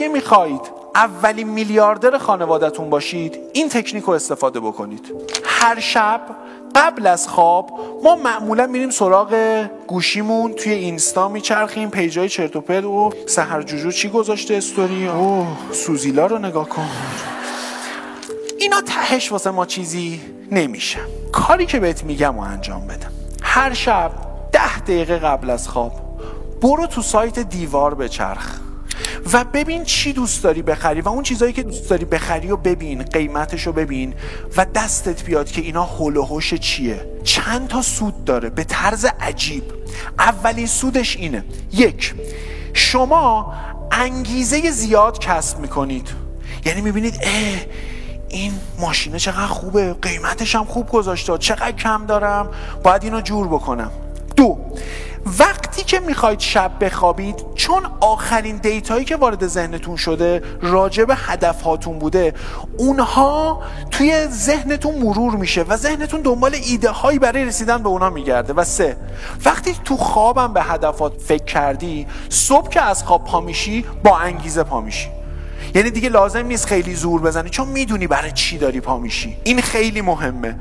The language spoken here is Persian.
اگه میخواید اولین میلیاردر خانوادتون باشید این تکنیک رو استفاده بکنید. هر شب قبل از خواب ما معمولا میریم سراغ گوشیمون، توی اینستا میچرخیم، پیجای چرت و پرت و سحر جوجو چی گذاشته استوری، اوه سوزیلا رو نگاه کن. اینا تهش واسه ما چیزی نمیشه. کاری که بهت میگم و انجام بده. هر شب 10 دقیقه قبل از خواب برو تو سایت دیوار بچرخ و ببین چی دوست داری بخری و اون چیزایی که دوست داری بخری رو ببین، قیمتش رو ببین و دستت بیاد که اینا هول و هوش چیه. چند تا سود داره به طرز عجیب. اولین سودش اینه: 1. شما انگیزه زیاد کسب میکنید. یعنی میبینید این ماشینه چقدر خوبه، قیمتش هم خوب گذاشته، چقدر کم دارم، باید اینو جور بکنم. 2. وقتی که میخواید شب بخوابید، چون آخرین دیتایی که وارد ذهنتون شده راجع به هدفهاتون بوده، اونها توی ذهنتون مرور میشه و ذهنتون دنبال ایده هایی برای رسیدن به اونها میگرده. و 3. وقتی تو خوابم به هدفات فکر کردی، صبح که از خواب پا میشی با انگیزه پا میشی. یعنی دیگه لازم نیست خیلی زور بزنی چون میدونی برای چی داری پا میشی. این خیلی مهمه.